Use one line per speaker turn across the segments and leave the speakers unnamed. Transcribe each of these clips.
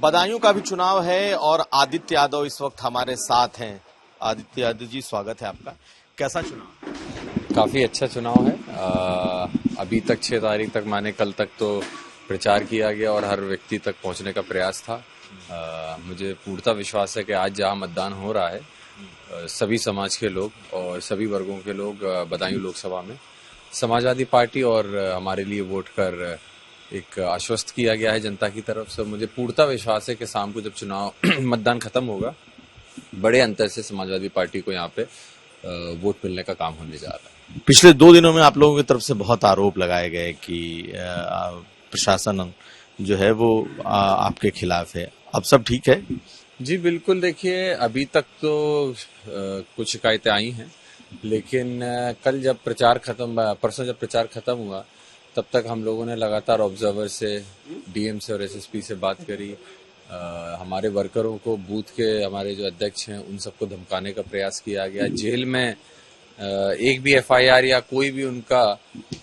बदायूं का भी चुनाव है और आदित्य यादव इस वक्त हमारे साथ हैं। आदित्य यादव जी, स्वागत है आपका। कैसा चुनाव?
काफ़ी अच्छा चुनाव है। अभी तक 6 तारीख तक माने कल तक तो प्रचार किया गया और हर व्यक्ति तक पहुंचने का प्रयास था। मुझे पूर्णतः विश्वास है कि आज जहां मतदान हो रहा है सभी समाज के लोग और सभी वर्गों के लोग बदायूं लोकसभा में समाजवादी पार्टी और हमारे लिए वोट कर एक आश्वस्त किया गया है जनता की तरफ से। मुझे पूर्णतः विश्वास है कि शाम को जब चुनाव मतदान खत्म होगा बड़े अंतर से समाजवादी पार्टी को यहाँ पे वोट मिलने का काम होने जा रहा है।
पिछले 2 दिनों में आप लोगों की तरफ से बहुत आरोप लगाए गए कि प्रशासन जो है वो आपके खिलाफ है। अब सब ठीक है?
जी बिल्कुल, देखिए अभी तक तो कुछ शिकायतें आई हैं, लेकिन कल जब प्रचार परसों जब प्रचार खत्म हुआ तब तक हम लोगों ने लगातार ऑब्जर्वर से, डीएम से और एसएसपी से बात करी। हमारे वर्करों को, बूथ के हमारे जो अध्यक्ष हैं उन सबको धमकाने का प्रयास किया गया। जेल में एक भी एफआईआर या कोई भी उनका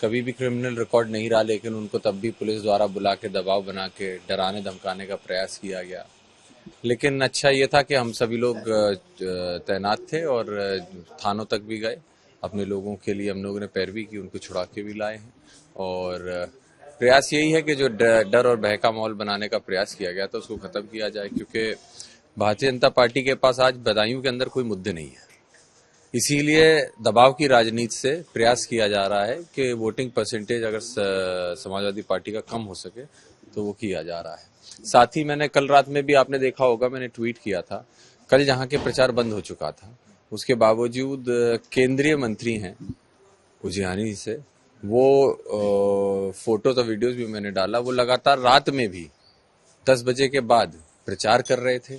कभी भी क्रिमिनल रिकॉर्ड नहीं रहा, लेकिन उनको तब भी पुलिस द्वारा बुला के दबाव बना के डराने धमकाने का प्रयास किया गया। लेकिन अच्छा ये था कि हम सभी लोग तैनात थे और थानों तक भी गए। अपने लोगों के लिए हम लोगों ने पैरवी की, उनको छुड़ा के भी लाए हैं। और प्रयास यही है कि जो डर और भय का माहौल बनाने का प्रयास किया गया था उसको खत्म किया जाए, क्योंकि भारतीय जनता पार्टी के पास आज बदायूं के अंदर कोई मुद्दे नहीं है। इसीलिए दबाव की राजनीति से प्रयास किया जा रहा है कि वोटिंग परसेंटेज अगर समाजवादी पार्टी का कम हो सके तो वो किया जा रहा है। साथ ही मैंने कल रात में भी आपने देखा होगा, मैंने ट्वीट किया था, कल जहां के प्रचार बंद हो चुका था उसके बावजूद केंद्रीय मंत्री हैं उजियानी से, वो फोटो तो वीडियोस भी मैंने डाला, वो लगातार रात में भी 10 बजे के बाद प्रचार कर रहे थे,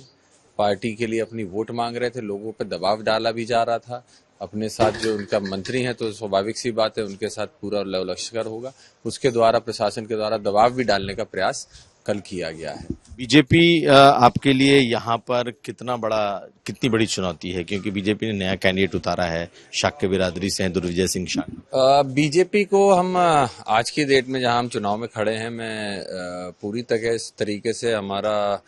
पार्टी के लिए अपनी वोट मांग रहे थे, लोगों पर दबाव डाला भी जा रहा था। अपने साथ जो उनका मंत्री हैं तो स्वाभाविक सी बात है उनके साथ पूरा लश्कर होगा, उसके द्वारा प्रशासन के द्वारा दबाव भी डालने का प्रयास कल किया गया है।
बीजेपी आपके लिए यहाँ पर कितनी बड़ी चुनौती है, क्योंकि बीजेपी ने नया कैंडिडेट उतारा है, शाक्य बिरादरी से हैं दुर्विजय सिंह शाक्य।
बीजेपी को हम आज की डेट में जहां हम चुनाव में खड़े हैं, मैं पूरी तरह इस तरीके से हमारा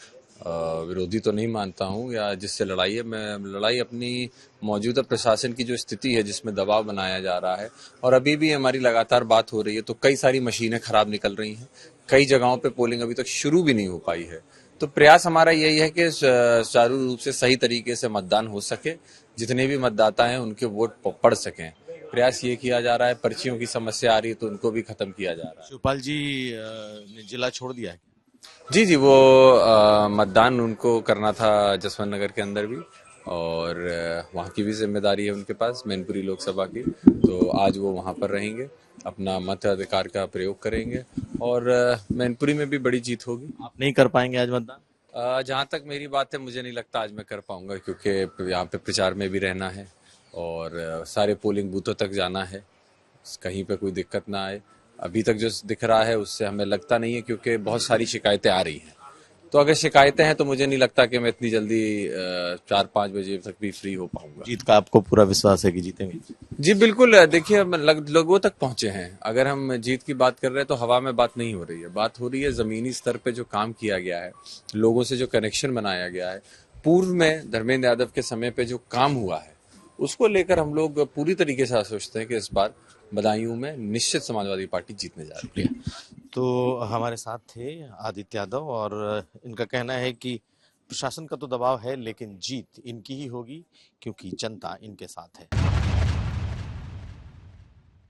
विरोधी तो नहीं मानता हूं या जिससे लड़ाई है। मैं लड़ाई अपनी मौजूदा प्रशासन की जो स्थिति है जिसमें दबाव बनाया जा रहा है, और अभी भी हमारी लगातार बात हो रही है तो कई सारी मशीनें खराब निकल रही हैं, कई जगहों पे पोलिंग अभी तक शुरू भी नहीं हो पाई है। तो प्रयास हमारा यही है कि सुचारू रूप से सही तरीके से मतदान हो सके, जितने भी मतदाता हैं उनके वोट पड़ सकें। प्रयास ये किया जा रहा है। पर्चियों की समस्या आ रही है तो उनको भी खत्म किया जा रहा है।
शिवपाल जी ने जिला छोड़ दिया है?
जी, वो मतदान उनको करना था जसवंत नगर के अंदर भी, और वहाँ की भी जिम्मेदारी है उनके पास, मैनपुरी लोकसभा की, तो आज वो वहाँ पर रहेंगे, अपना मताधिकार का प्रयोग करेंगे और मैनपुरी में भी बड़ी जीत होगी।
आप नहीं कर पाएंगे आज मतदान?
जहाँ तक मेरी बात है मुझे नहीं लगता आज मैं कर पाऊंगा, क्योंकि यहाँ पे प्रचार में भी रहना है और सारे पोलिंग बूथों तक जाना है, कहीं पे कोई दिक्कत ना आए। अभी तक जो दिख रहा है उससे हमें लगता नहीं है, क्योंकि बहुत सारी शिकायतें आ रही हैं। तो अगर शिकायतें हैं तो मुझे नहीं लगता कि मैं इतनी जल्दी 4-5 बजे तक भी फ्री हो पाऊंगा।
जीत का आपको पूरा विश्वास है कि जीतेंगे?
जी बिल्कुल, देखिए हम लोगों तक पहुंचे हैं। अगर हम जीत की बात कर रहे हैं तो हवा में बात नहीं हो रही है, बात हो रही है जमीनी स्तर पे जो काम किया गया है, लोगों से जो कनेक्शन बनाया गया है, पूर्व में धर्मेंद्र यादव के समय पे जो काम हुआ है उसको लेकर हम लोग पूरी तरीके से आश्वस्त हैं कि इस बार बदायूं में निश्चित समाजवादी पार्टी जीतने जा रही है।
तो हमारे साथ थे आदित्य यादव और इनका कहना है कि प्रशासन का तो दबाव है लेकिन जीत इनकी ही होगी, क्योंकि जनता इनके साथ है।